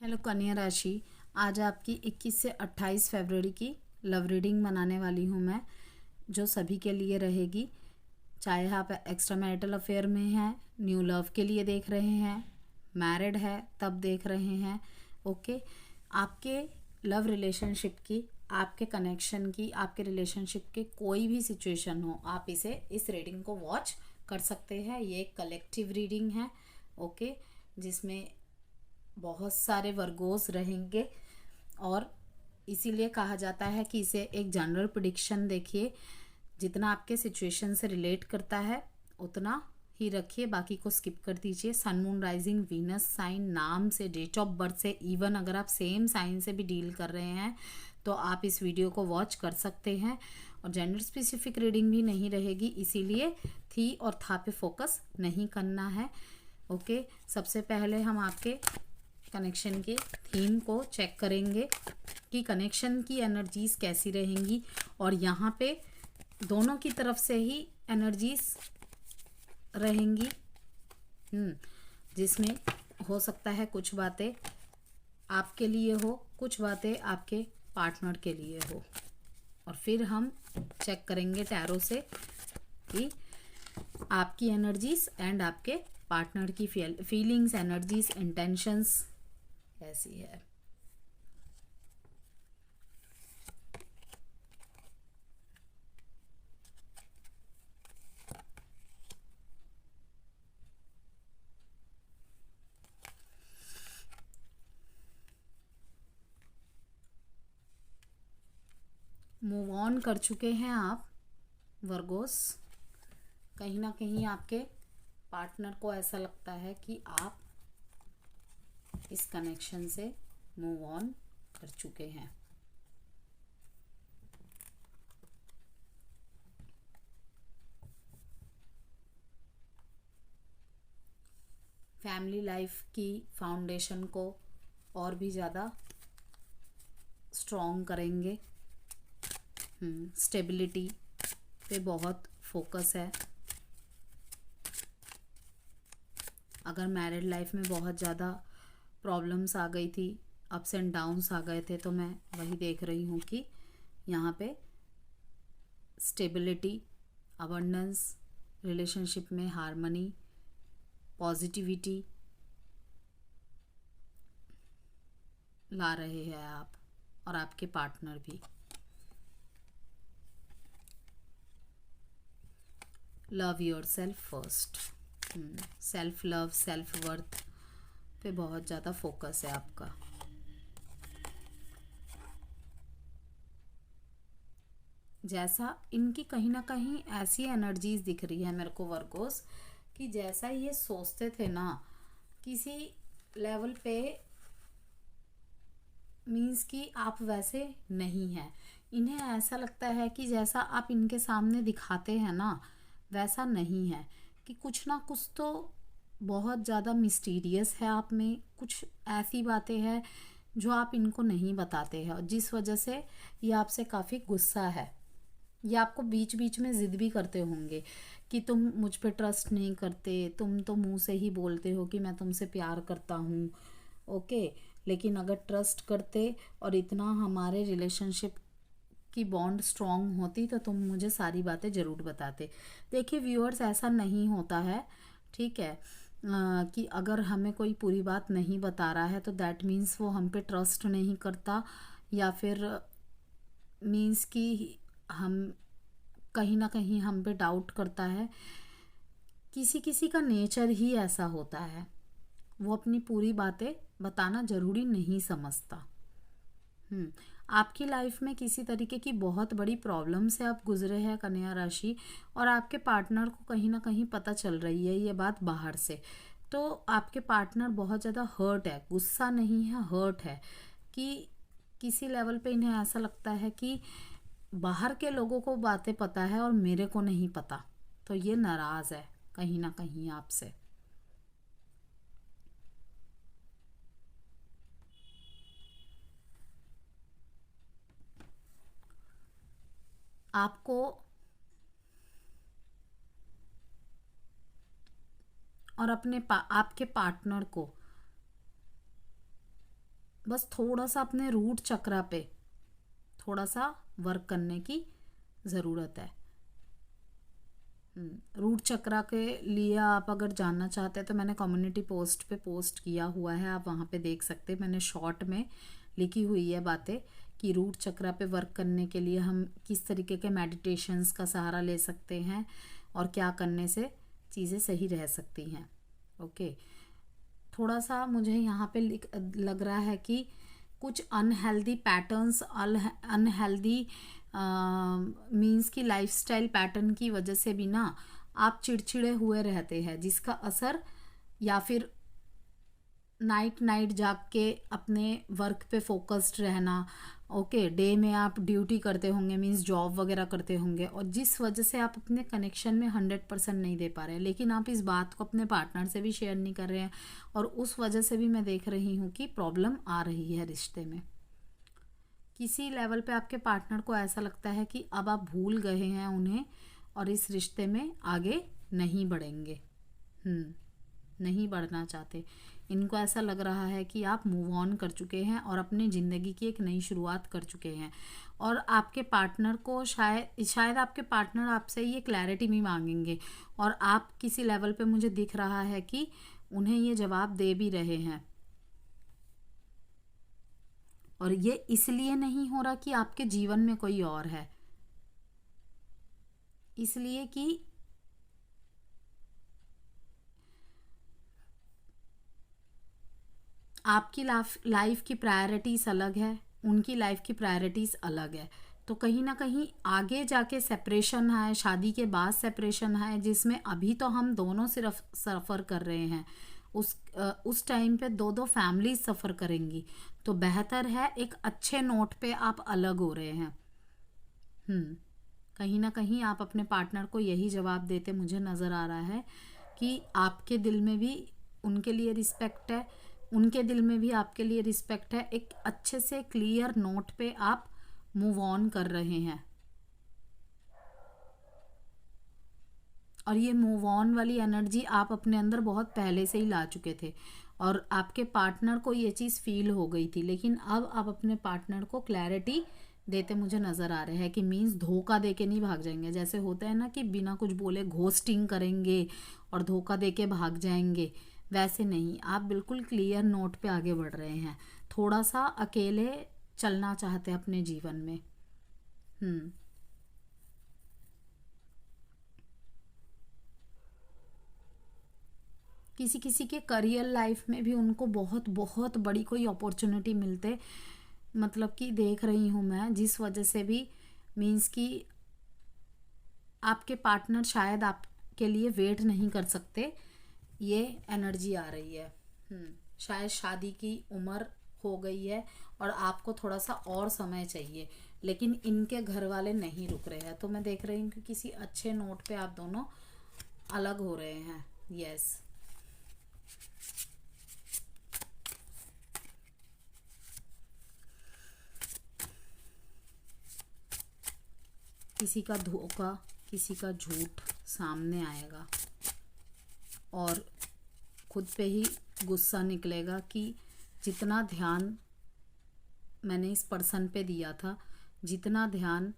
Hello कन्या राशि। आज आपकी 21 से 28 फरवरी की लव रीडिंग बनाने वाली हूँ मैं, जो सभी के लिए रहेगी। चाहे आप एक्स्ट्रा मैरिटल अफेयर में हैं, न्यू लव के लिए देख रहे हैं, मैरिड है तब देख रहे हैं। ओके, आपके लव रिलेशनशिप की, आपके कनेक्शन की, आपके रिलेशनशिप के कोई भी सिचुएशन हो, आप इस रीडिंग को वॉच कर सकते हैं। ये एक कलेक्टिव रीडिंग है। ओके, जिसमें बहुत सारे वर्गोस रहेंगे और इसीलिए कहा जाता है कि इसे एक जनरल प्रिडिक्शन देखिए। जितना आपके सिचुएशन से रिलेट करता है उतना ही रखिए, बाकी को स्किप कर दीजिए। सन, मून, राइजिंग, वीनस साइन, नाम से, डेट ऑफ बर्थ से, इवन अगर आप सेम साइन से भी डील कर रहे हैं तो आप इस वीडियो को वॉच कर सकते हैं। और जेंडर स्पेसिफिक रीडिंग भी नहीं रहेगी, इसीलिए थी और था पे फोकस नहीं करना है। ओके, सबसे पहले हम आपके कनेक्शन के थीम को चेक करेंगे कि कनेक्शन की एनर्जीज कैसी रहेंगी। और यहाँ पे दोनों की तरफ से ही एनर्जीज रहेंगी, जिसमें हो सकता है कुछ बातें आपके लिए हो, कुछ बातें आपके पार्टनर के लिए हो। और फिर हम चेक करेंगे टैरो से कि आपकी एनर्जीज एंड आपके पार्टनर की फीलिंग्स, एनर्जीज, इंटेंशंस कैसी है। मूव ऑन कर चुके हैं आप वर्गोस। कहीं ना कहीं आपके पार्टनर को ऐसा लगता है कि आप इस कनेक्शन से मूव ऑन कर चुके हैं। फैमिली लाइफ की फाउंडेशन को और भी ज़्यादा स्ट्रॉन्ग करेंगे। स्टेबिलिटी पे बहुत फोकस है। अगर मैरिड लाइफ में बहुत ज़्यादा प्रॉब्लम्स आ गई थी, अप्स एंड डाउन्स आ गए थे, तो मैं वही देख रही हूँ कि यहाँ पे स्टेबिलिटी, अबंडेंस, रिलेशनशिप में हार्मनी, पॉजिटिविटी ला रहे हैं आप और आपके पार्टनर भी। Love your self first. Self love, self worth पे बहुत ज़्यादा फोकस है आपका। जैसा इनकी कहीं ना कहीं ऐसी एनर्जीज दिख रही है मेरे को वर्गोस, कि जैसा ये सोचते थे ना किसी लेवल पे, मीन्स कि आप वैसे नहीं हैं। इन्हें ऐसा लगता है कि जैसा आप इनके सामने दिखाते हैं ना वैसा नहीं है, कि कुछ ना कुछ तो बहुत ज़्यादा मिस्टीरियस है आप में। कुछ ऐसी बातें हैं जो आप इनको नहीं बताते हैं और जिस वजह से ये आपसे काफ़ी गुस्सा है। ये आपको बीच बीच में ज़िद भी करते होंगे कि तुम मुझ पे ट्रस्ट नहीं करते, तुम तो मुंह से ही बोलते हो कि मैं तुमसे प्यार करता हूँ। ओके, लेकिन अगर ट्रस्ट करते और इतना हमारे रिलेशनशिप की बॉन्ड स्ट्रॉन्ग होती तो तुम मुझे सारी बातें ज़रूर बताते। देखिए व्यूअर्स, ऐसा नहीं होता है, ठीक है, कि अगर हमें कोई पूरी बात नहीं बता रहा है तो दैट मीन्स वो हम पे ट्रस्ट नहीं करता, या फिर मीन्स कि हम कहीं ना कहीं हम पे डाउट करता है। किसी किसी का नेचर ही ऐसा होता है, वो अपनी पूरी बातें बताना ज़रूरी नहीं समझता। आपकी लाइफ में किसी तरीके की बहुत बड़ी प्रॉब्लम से आप गुजरे हैं कन्या राशि, और आपके पार्टनर को कहीं ना कहीं पता चल रही है ये बात बाहर से। तो आपके पार्टनर बहुत ज़्यादा हर्ट है, गुस्सा नहीं है, हर्ट है, कि किसी लेवल पे इन्हें ऐसा लगता है कि बाहर के लोगों को बातें पता है और मेरे को नहीं पता। तो ये नाराज़ है कहीं ना कहीं आपसे। आपको और आपके पार्टनर को बस थोड़ा सा अपने रूट चक्रा पे थोड़ा सा वर्क करने की ज़रूरत है। रूट चक्रा के लिए आप अगर जानना चाहते हैं तो मैंने कम्युनिटी पोस्ट पे पोस्ट किया हुआ है, आप वहाँ पे देख सकते हैं। मैंने शॉर्ट में लिखी हुई है बातें कि रूट चक्रा पे वर्क करने के लिए हम किस तरीके के मेडिटेशंस का सहारा ले सकते हैं और क्या करने से चीज़ें सही रह सकती हैं। ओके, थोड़ा सा मुझे यहाँ पे लग रहा है कि कुछ अनहेल्दी पैटर्न्स, अनहेल्दी मीन्स की लाइफस्टाइल पैटर्न की वजह से भी ना आप चिड़चिड़े हुए रहते हैं, जिसका असर या फिर नाइट नाइट जाग के अपने वर्क पे फोकस्ड रहना। ओके, डे में आप ड्यूटी करते होंगे, मीन्स जॉब वगैरह करते होंगे, और जिस वजह से आप अपने कनेक्शन में 100% नहीं दे पा रहे हैं, लेकिन आप इस बात को अपने पार्टनर से भी शेयर नहीं कर रहे हैं, और उस वजह से भी मैं देख रही हूँ कि प्रॉब्लम आ रही है रिश्ते में। किसी लेवल पे आपके पार्टनर को ऐसा लगता है कि अब आप भूल गए हैं उन्हें और इस रिश्ते में आगे नहीं बढ़ेंगे, नहीं बढ़ना चाहते। इनको ऐसा लग रहा है कि आप मूव ऑन कर चुके हैं और अपनी ज़िंदगी की एक नई शुरुआत कर चुके हैं, और आपके पार्टनर को शायद आपके पार्टनर आपसे ये क्लैरिटी भी मांगेंगे, और आप किसी लेवल पे मुझे दिख रहा है कि उन्हें ये जवाब दे भी रहे हैं। और ये इसलिए नहीं हो रहा कि आपके जीवन में कोई और है, इसलिए कि आपकी लाइफ की प्रायोरिटीज़ अलग है, उनकी लाइफ की प्रायोरिटीज़ अलग है। तो कहीं ना कहीं आगे जाके सेपरेशन है, शादी के बाद सेपरेशन है, जिसमें अभी तो हम दोनों सिर्फ सफ़र कर रहे हैं, उस टाइम पे दो दो फैमिली सफ़र करेंगी। तो बेहतर है एक अच्छे नोट पे आप अलग हो रहे हैं। कहीं ना कहीं आप अपने पार्टनर को यही जवाब देते मुझे नज़र आ रहा है कि आपके दिल में भी उनके लिए रिस्पेक्ट है, उनके दिल में भी आपके लिए रिस्पेक्ट है। एक अच्छे से क्लियर नोट पे आप मूव ऑन कर रहे हैं, और ये मूव ऑन वाली एनर्जी आप अपने अंदर बहुत पहले से ही ला चुके थे, और आपके पार्टनर को ये चीज़ फील हो गई थी। लेकिन अब आप अपने पार्टनर को क्लैरिटी देते मुझे नज़र आ रहे हैं कि मीन्स धोखा दे के नहीं भाग जाएंगे। जैसे होता है ना कि बिना कुछ बोले घोस्टिंग करेंगे और धोखा दे के भाग जाएंगे, वैसे नहीं, आप बिल्कुल क्लियर नोट पे आगे बढ़ रहे हैं। थोड़ा सा अकेले चलना चाहते हैं अपने जीवन में। किसी किसी के करियर लाइफ में भी उनको बहुत बहुत बड़ी कोई अपॉर्चुनिटी मिलते, मतलब कि देख रही हूँ मैं, जिस वजह से भी मीन्स कि आपके पार्टनर शायद आपके लिए वेट नहीं कर सकते, ये एनर्जी आ रही है। शायद शादी की उम्र हो गई है और आपको थोड़ा सा और समय चाहिए, लेकिन इनके घर वाले नहीं रुक रहे हैं। तो मैं देख रही हूँ कि किसी अच्छे नोट पे आप दोनों अलग हो रहे हैं। यस, किसी का धोखा, किसी का झूठ सामने आएगा और खुद पे ही गुस्सा निकलेगा कि जितना ध्यान मैंने इस पर्सन पे दिया था, जितना ध्यान,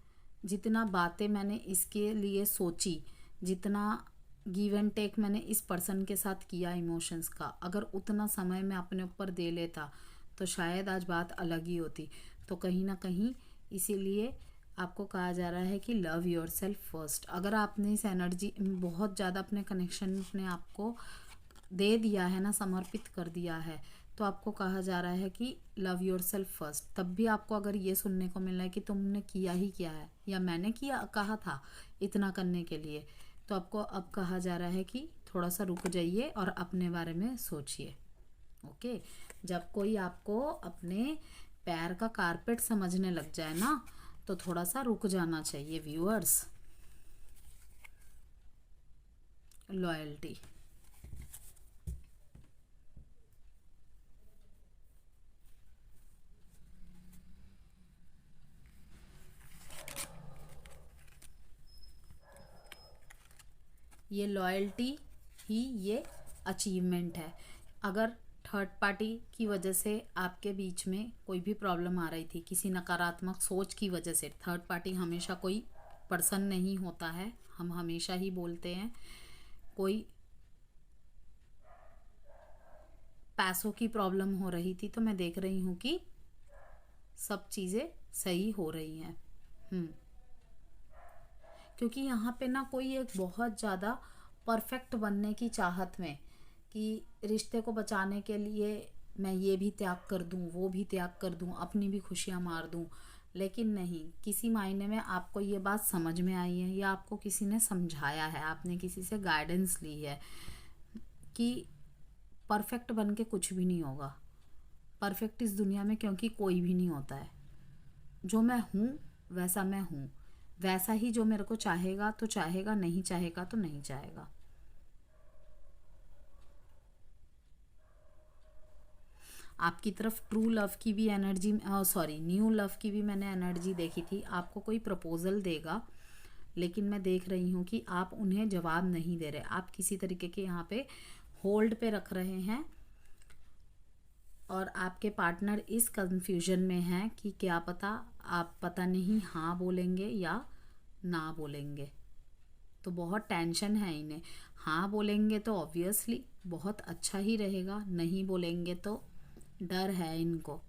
जितना बातें मैंने इसके लिए सोची, जितना गिव एंड टेक मैंने इस पर्सन के साथ किया इमोशंस का, अगर उतना समय मैं अपने ऊपर दे लेता तो शायद आज बात अलग ही होती। तो कहीं ना कहीं इसीलिए आपको कहा जा रहा है कि लव योर सेल्फ फर्स्ट। अगर आपने इस एनर्जी बहुत ज़्यादा अपने कनेक्शन में अपने आप को दे दिया है ना, समर्पित कर दिया है, तो आपको कहा जा रहा है कि लव योर सेल्फ फर्स्ट। तब भी आपको अगर ये सुनने को मिल रहा है कि तुमने किया ही क्या है, या मैंने कहा था इतना करने के लिए, तो आपको अब कहा जा रहा है कि थोड़ा सा रुक जाइए और अपने बारे में सोचिए। ओके, जब कोई आपको अपने पैर का कारपेट समझने लग जाए ना, तो थोड़ा सा रुक जाना चाहिए व्यूअर्स। लॉयल्टी, ये लॉयल्टी ही ये अचीवमेंट है। अगर थर्ड पार्टी की वजह से आपके बीच में कोई भी प्रॉब्लम आ रही थी, किसी नकारात्मक सोच की वजह से। थर्ड पार्टी हमेशा कोई पर्सन नहीं होता है, हम हमेशा ही बोलते हैं। कोई पैसों की प्रॉब्लम हो रही थी, तो मैं देख रही हूँ कि सब चीज़ें सही हो रही हैं। क्योंकि यहाँ पे ना कोई एक बहुत ज़्यादा परफेक्ट बनने की चाहत में, कि रिश्ते को बचाने के लिए मैं ये भी त्याग कर दूँ, वो भी त्याग कर दूँ, अपनी भी खुशियाँ मार दूँ। लेकिन नहीं, किसी मायने में आपको ये बात समझ में आई है या आपको किसी ने समझाया है, आपने किसी से गाइडेंस ली है कि परफेक्ट बन के कुछ भी नहीं होगा। परफेक्ट इस दुनिया में क्योंकि कोई भी नहीं होता है। जो मैं हूँ वैसा मैं हूँ, वैसा ही जो मेरे को चाहेगा तो चाहेगा, नहीं चाहेगा तो नहीं चाहेगा। आपकी तरफ ट्रू लव की भी एनर्जी, सॉरी न्यू लव की भी मैंने एनर्जी देखी थी। आपको कोई प्रपोजल देगा, लेकिन मैं देख रही हूँ कि आप उन्हें जवाब नहीं दे रहे, आप किसी तरीके के यहाँ पे होल्ड पे रख रहे हैं। और आपके पार्टनर इस कंफ्यूजन में है कि क्या पता, आप पता नहीं हाँ बोलेंगे या ना बोलेंगे। तो बहुत टेंशन है इन्हें। हाँ बोलेंगे तो ऑब्वियसली बहुत अच्छा ही रहेगा, नहीं बोलेंगे तो डर है इनको।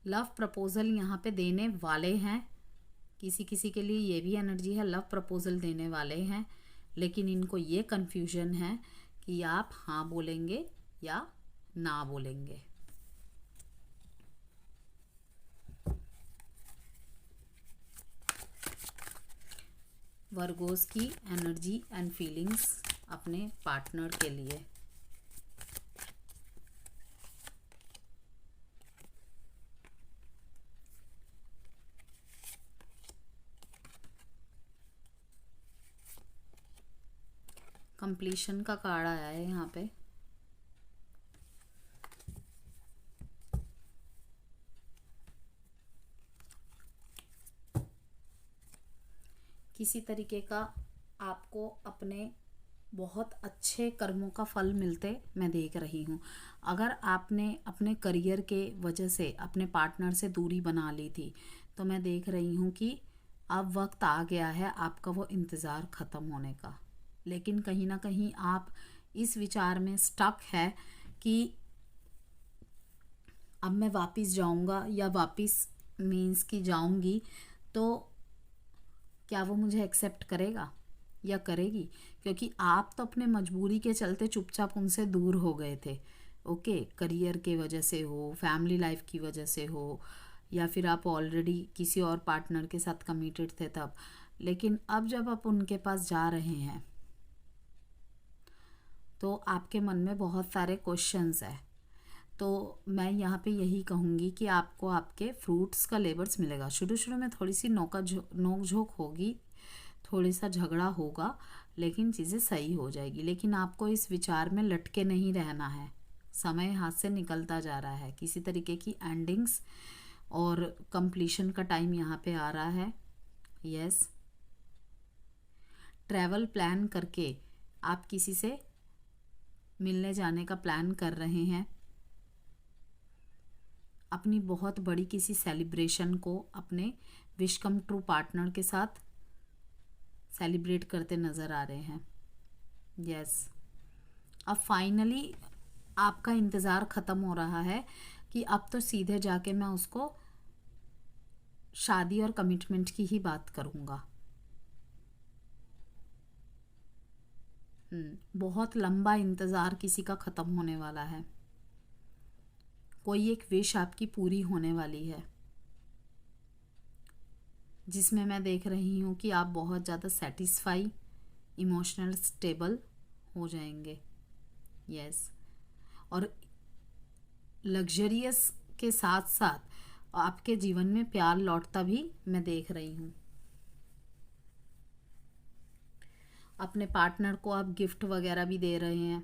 लव प्रपोजल यहाँ पे देने वाले हैं। किसी किसी के लिए ये भी एनर्जी है, लव प्रपोजल देने वाले हैं, लेकिन इनको ये कन्फ्यूजन है कि आप हाँ बोलेंगे या ना बोलेंगे। वर्गोस की एनर्जी एंड फीलिंग्स अपने पार्टनर के लिए। कंप्लीशन का कार्ड आया है यहाँ पे। किसी तरीके का आपको अपने बहुत अच्छे कर्मों का फल मिलते मैं देख रही हूँ। अगर आपने अपने करियर के वजह से अपने पार्टनर से दूरी बना ली थी, तो मैं देख रही हूँ कि अब वक्त आ गया है आपका वो इंतज़ार ख़त्म होने का। लेकिन कहीं ना कहीं आप इस विचार में स्टक है कि अब मैं वापस जाऊंगा या वापस मीन्स कि जाऊंगी तो क्या वो मुझे एक्सेप्ट करेगा या करेगी। क्योंकि आप तो अपने मजबूरी के चलते चुपचाप उनसे दूर हो गए थे। ओके, करियर के वजह से हो, फैमिली लाइफ की वजह से हो, या फिर आप ऑलरेडी किसी और पार्टनर के साथ कमिटेड थे तब। लेकिन अब जब आप उनके पास जा रहे हैं तो आपके मन में बहुत सारे क्वेश्चंस है। तो मैं यहाँ पे यही कहूँगी कि आपको आपके फ्रूट्स का लेबर्स मिलेगा। शुरू शुरू में थोड़ी सी नोक झोंक होगी, थोड़ी सा झगड़ा होगा, लेकिन चीज़ें सही हो जाएगी। लेकिन आपको इस विचार में लटके नहीं रहना है। समय हाथ से निकलता जा रहा है, किसी तरीके की एंडिंग्स और कंप्लीशन का टाइम यहाँ पे आ रहा है। यस, ट्रैवल प्लान करके आप किसी से मिलने जाने का प्लान कर रहे हैं। अपनी बहुत बड़ी किसी सेलिब्रेशन को अपने विश कम ट्रू पार्टनर के साथ सेलिब्रेट करते नज़र आ रहे हैं। यस, अब फाइनली आपका इंतज़ार ख़त्म हो रहा है कि अब तो सीधे जाके मैं उसको शादी और कमिटमेंट की ही बात करूँगा। बहुत लंबा इंतज़ार किसी का ख़त्म होने वाला है। कोई एक विश आपकी पूरी होने वाली है, जिसमें मैं देख रही हूँ कि आप बहुत ज़्यादा सेटिस्फाई, इमोशनल स्टेबल हो जाएंगे। यस, और लग्जरियस के साथ साथ आपके जीवन में प्यार लौटता भी मैं देख रही हूँ। अपने पार्टनर को आप गिफ्ट वगैरह भी दे रहे हैं।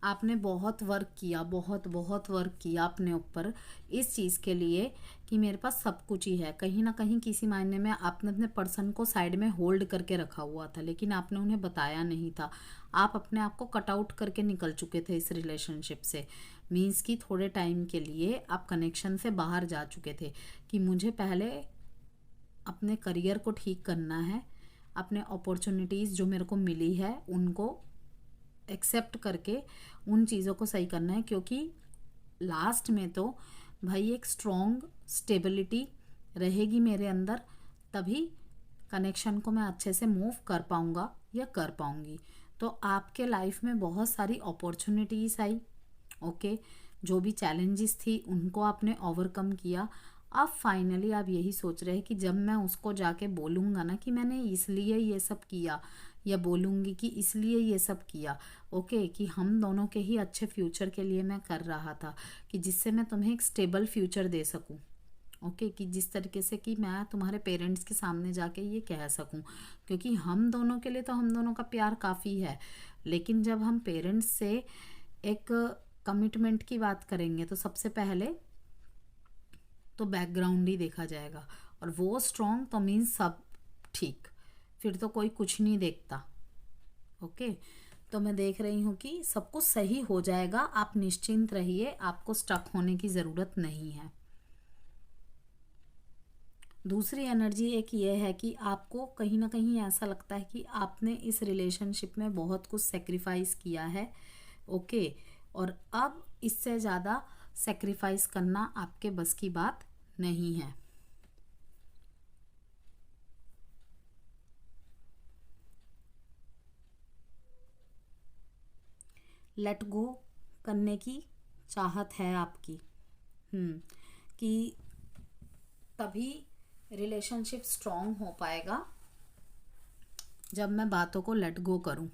आपने बहुत वर्क किया, बहुत बहुत वर्क किया अपने ऊपर इस चीज़ के लिए कि मेरे पास सब कुछ ही है। कहीं ना कहीं किसी मायने में आपने अपने पर्सन को साइड में होल्ड करके रखा हुआ था, लेकिन आपने उन्हें बताया नहीं था। आप अपने आप को कट आउट करके निकल चुके थे इस रिलेशनशिप से। मीन्स कि थोड़े टाइम के लिए आप कनेक्शन से बाहर जा चुके थे कि मुझे पहले अपने करियर को ठीक करना है, अपने अपॉर्चुनिटीज़ जो मेरे को मिली है उनको एक्सेप्ट करके उन चीज़ों को सही करना है, क्योंकि लास्ट में तो भाई एक स्ट्रॉन्ग स्टेबिलिटी रहेगी मेरे अंदर, तभी कनेक्शन को मैं अच्छे से मूव कर पाऊँगा या कर पाऊँगी। तो आपके लाइफ में बहुत सारी अपॉर्चुनिटीज़ आई, ओके। जो भी चैलेंजेस थी उनको आपने ओवरकम किया। अब फाइनली आप यही सोच रहे हैं कि जब मैं उसको जाके बोलूँगा ना कि मैंने इसलिए ये सब किया, या बोलूँगी कि इसलिए ये सब किया, ओके, कि हम दोनों के ही अच्छे फ्यूचर के लिए मैं कर रहा था, कि जिससे मैं तुम्हें एक स्टेबल फ्यूचर दे सकूँ, ओके, कि जिस तरीके से कि मैं तुम्हारे पेरेंट्स के सामने जाके ये कह सकूँ, क्योंकि हम दोनों के लिए तो हम दोनों का प्यार काफ़ी है, लेकिन जब हम पेरेंट्स से एक कमिटमेंट की बात करेंगे तो सबसे पहले तो बैकग्राउंड ही देखा जाएगा, और वो स्ट्रॉन्ग तो मीन्स सब ठीक, फिर तो कोई कुछ नहीं देखता, ओके। तो मैं देख रही हूँ कि सब कुछ सही हो जाएगा, आप निश्चिंत रहिए, आपको स्टक होने की ज़रूरत नहीं है। दूसरी एनर्जी एक ये है कि आपको कहीं ना कहीं ऐसा लगता है कि आपने इस रिलेशनशिप में बहुत कुछ सेक्रीफाइस किया है, ओके, और अब इससे ज़्यादा सेक्रीफाइस करना आपके बस की बात नहीं है। लेट गो करने की चाहत है आपकी, कि तभी रिलेशनशिप स्ट्रॉन्ग हो पाएगा जब मैं बातों को लेट गो करूं।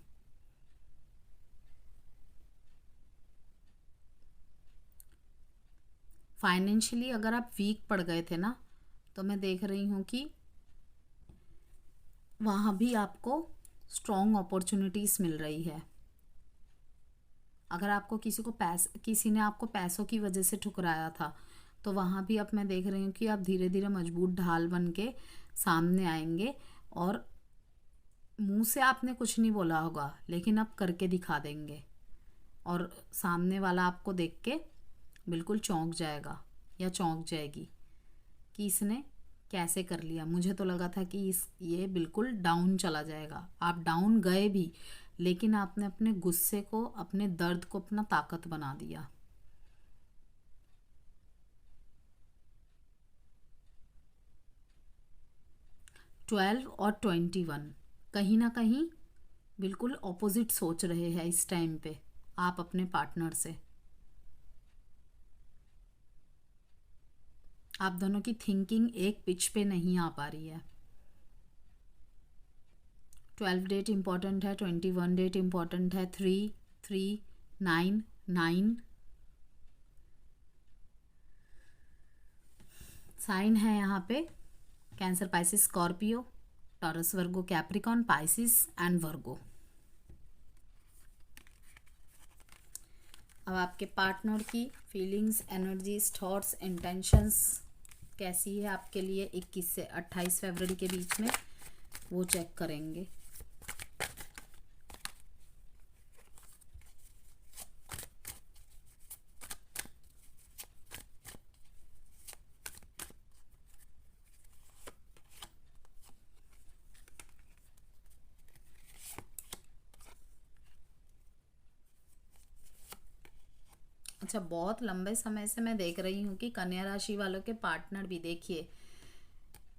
फाइनेंशियली अगर आप वीक पड़ गए थे ना, तो मैं देख रही हूँ कि वहाँ भी आपको स्ट्रॉन्ग अपॉर्चुनिटीज़ मिल रही है। अगर आपको किसी ने आपको पैसों की वजह से ठुकराया था, तो वहाँ भी अब मैं देख रही हूँ कि आप धीरे धीरे मजबूत ढाल बन के सामने आएंगे, और मुंह से आपने कुछ नहीं बोला होगा लेकिन आप करके दिखा देंगे, और सामने वाला आपको देख के बिल्कुल चौंक जाएगा या चौंक जाएगी कि इसने कैसे कर लिया। मुझे तो लगा था कि ये बिल्कुल डाउन चला जाएगा, आप डाउन गए भी, लेकिन आपने अपने गुस्से को, अपने दर्द को अपना ताकत बना दिया। ट्वेल्व और 21 कहीं ना कहीं बिल्कुल ऑपोजिट सोच रहे हैं इस टाइम पे आप अपने पार्टनर से। आप दोनों की थिंकिंग एक पिच पे नहीं आ पा रही है। 12 डेट इम्पॉर्टेंट है, 21 डेट इम्पॉर्टेंट है, 3 3 9 9 साइन है यहाँ पे cancer, Pisces, Scorpio, taurus, Virgo, Capricorn, Pisces and वर्गो। अब आपके पार्टनर की फीलिंग्स, एनर्जीज, थॉट्स, इंटेंशंस कैसी है आपके लिए 21 से 28 फरवरी के बीच में, वो चेक करेंगे। अच्छा, बहुत लंबे समय से मैं देख रही हूँ कि कन्या राशि वालों के पार्टनर भी, देखिए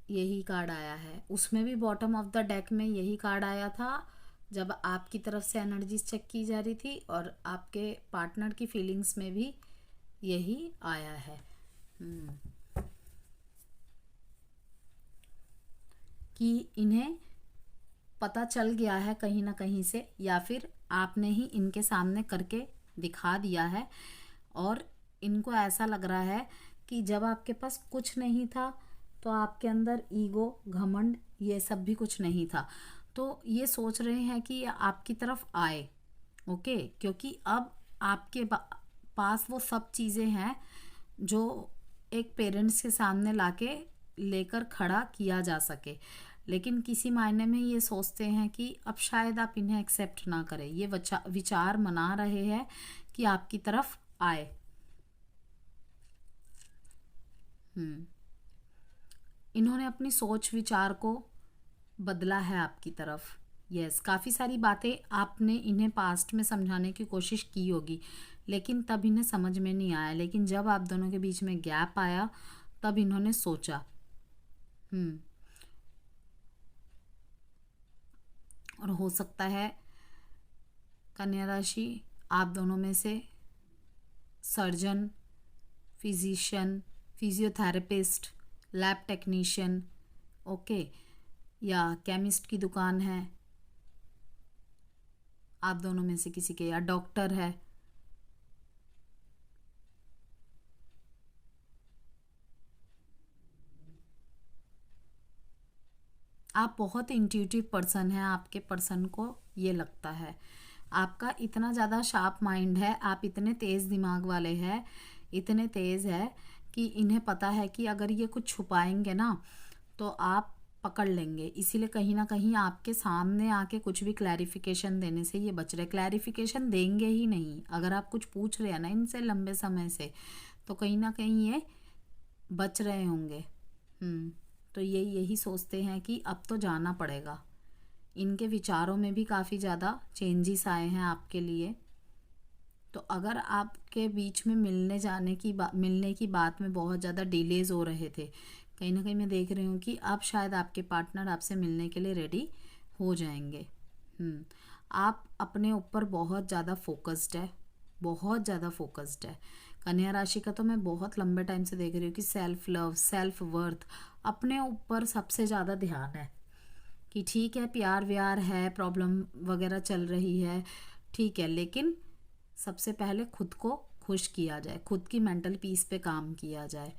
यही कार्ड आया है, उसमें भी बॉटम ऑफ द डेक में यही कार्ड आया था जब आपकी तरफ से एनर्जीज चेक की जा रही थी, और आपके पार्टनर की फीलिंग्स में भी यही आया है। कि इन्हें पता चल गया है कहीं ना कहीं से, या फिर आपने ही इनके सामने करके दिखा दिया है, और इनको ऐसा लग रहा है कि जब आपके पास कुछ नहीं था तो आपके अंदर ईगो, घमंड, ये सब भी कुछ नहीं था, तो ये सोच रहे हैं कि ये आपकी तरफ आए, ओके, क्योंकि अब आपके पास वो सब चीज़ें हैं जो एक पेरेंट्स के सामने लाके लेकर खड़ा किया जा सके, लेकिन किसी मायने में ये सोचते हैं कि अब शायद आप इन्हें एक्सेप्ट ना करें। ये विचार मना रहे हैं कि आपकी तरफ आए। इन्होंने अपनी सोच विचार को बदला है आपकी तरफ। यस, काफ़ी सारी बातें आपने इन्हें पास्ट में समझाने की कोशिश की होगी, लेकिन तब इन्हें समझ में नहीं आया। लेकिन जब आप दोनों के बीच में गैप आया तब इन्होंने सोचा। और हो सकता है कन्या राशि आप दोनों में से surgeon, physician, physiotherapist, lab technician, okay, या केमिस्ट की दुकान है आप दोनों में से किसी के, या डॉक्टर है। आप बहुत इंट्यूटिव पर्सन हैं, आपके पर्सन को ये लगता है। आपका इतना ज़्यादा शार्प माइंड है, आप इतने तेज़ दिमाग वाले हैं, इतने तेज़ है कि इन्हें पता है कि अगर ये कुछ छुपाएंगे ना तो आप पकड़ लेंगे। इसीलिए कहीं ना कहीं आपके सामने आके कुछ भी क्लैरिफिकेशन देने से ये बच रहे। क्लैरिफिकेशन देंगे ही नहीं। अगर आप कुछ पूछ रहे हैं ना इनसे लंबे समय से, तो कहीं ना कहीं ये बच रहे होंगे। तो ये यही सोचते हैं कि अब तो जाना पड़ेगा। इनके विचारों में भी काफ़ी ज़्यादा चेंजेस आए हैं आपके लिए। तो अगर आपके बीच में मिलने की बात में बहुत ज़्यादा डिलेज हो रहे थे, कहीं ना कहीं मैं देख रही हूँ कि अब शायद आपके पार्टनर आपसे मिलने के लिए रेडी हो जाएंगे। आप अपने ऊपर बहुत ज़्यादा फोकस्ड है, बहुत ज़्यादा फोकस्ड है। कन्या राशि का तो मैं बहुत लंबे टाइम से देख रही हूँ कि सेल्फ लव, सेल्फ वर्थ, अपने ऊपर सबसे ज़्यादा ध्यान है। कि ठीक है प्यार व्यार है, प्रॉब्लम वगैरह चल रही है, ठीक है, लेकिन सबसे पहले खुद को खुश किया जाए, खुद की मेंटल पीस पे काम किया जाए।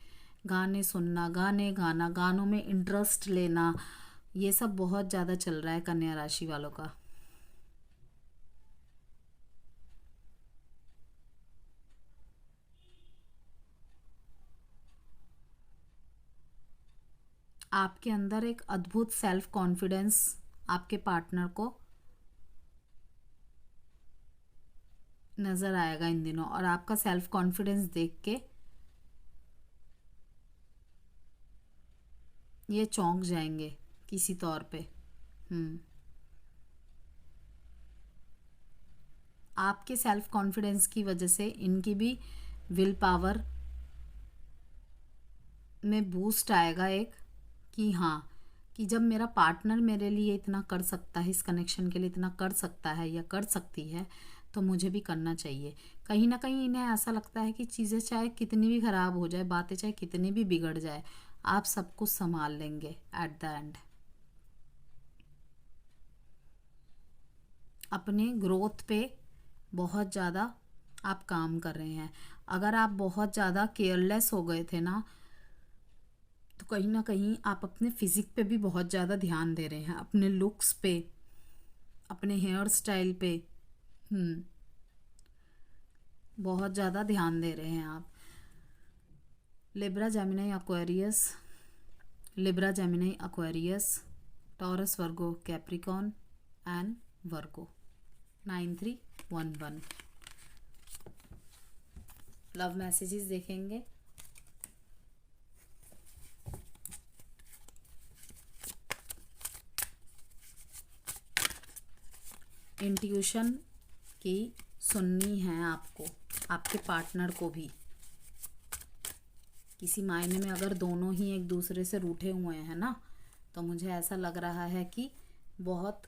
गाने सुनना, गाने गाना, गानों में इंटरेस्ट लेना, ये सब बहुत ज़्यादा चल रहा है कन्या राशि वालों का। आपके अंदर एक अद्भुत सेल्फ कॉन्फिडेंस आपके पार्टनर को नज़र आएगा इन दिनों, और आपका सेल्फ कॉन्फिडेंस देख के ये चौंक जाएंगे किसी तौर पे। आपके सेल्फ कॉन्फिडेंस की वजह से इनकी भी विल पावर में बूस्ट आएगा एक, कि हाँ, कि जब मेरा पार्टनर मेरे लिए इतना कर सकता है, इस कनेक्शन के लिए इतना कर सकता है या कर सकती है, तो मुझे भी करना चाहिए। कहीं ना कहीं इन्हें ऐसा लगता है कि चीज़ें चाहे कितनी भी ख़राब हो जाए, बातें चाहे कितनी भी बिगड़ जाए, आप सब कुछ संभाल लेंगे एट द एंड। अपने ग्रोथ पे बहुत ज़्यादा आप काम कर रहे हैं। अगर आप बहुत ज़्यादा केयरलेस हो गए थे ना, तो कहीं ना कहीं आप अपने फिजिक पे भी बहुत ज़्यादा ध्यान दे रहे हैं, अपने लुक्स पे, अपने हेयर स्टाइल पे बहुत ज़्यादा ध्यान दे रहे हैं आप। Libra Gemini Aquarius, Libra Gemini Aquarius, Taurus Virgo Capricorn and Virgo 9311। Love messages देखेंगे। इंट्यूशन की सुननी है आपको, आपके पार्टनर को भी। किसी मायने में अगर दोनों ही एक दूसरे से रूठे हुए हैं ना, तो मुझे ऐसा लग रहा है कि बहुत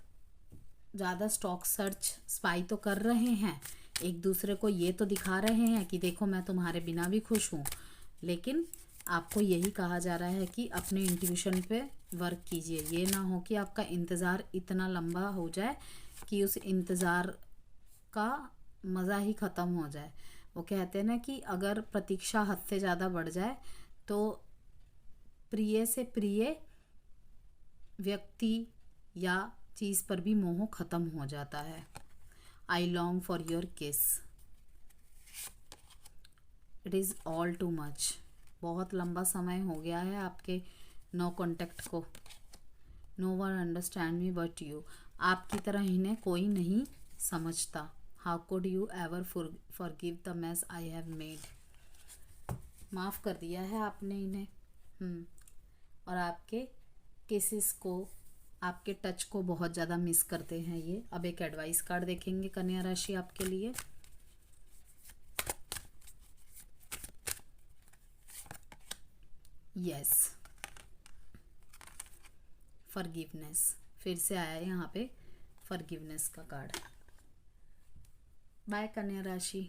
ज़्यादा स्टॉक सर्च स्पाई तो कर रहे हैं, एक दूसरे को ये तो दिखा रहे हैं कि देखो मैं तुम्हारे बिना भी खुश हूँ, लेकिन आपको यही कहा जा रहा है कि अपने इंट्यूशन पे वर्क कीजिए। ये ना हो कि आपका इंतज़ार इतना लंबा हो जाए कि उस इंतज़ार का मज़ा ही ख़त्म हो जाए। वो कहते हैं ना कि अगर प्रतीक्षा हद से ज़्यादा बढ़ जाए तो प्रिय से प्रिय व्यक्ति या चीज़ पर भी मोह ख़त्म हो जाता है। I long for your kiss. It is all too much. बहुत लंबा समय हो गया है आपके नो कॉन्टेक्ट को। No one understand me but you. आपकी तरह इन्हें कोई नहीं समझता। How could you ever forgive the mess I have made. माफ़ कर दिया है आपने इन्हें। और आपके केसेस को, आपके टच को बहुत ज़्यादा मिस करते हैं ये। अब एक एडवाइस कार्ड देखेंगे कन्या राशि आपके लिए। Yes, forgiveness. फिर से आया है यहाँ पे फॉरगिवनेस का कार्ड। बाय कन्या राशि।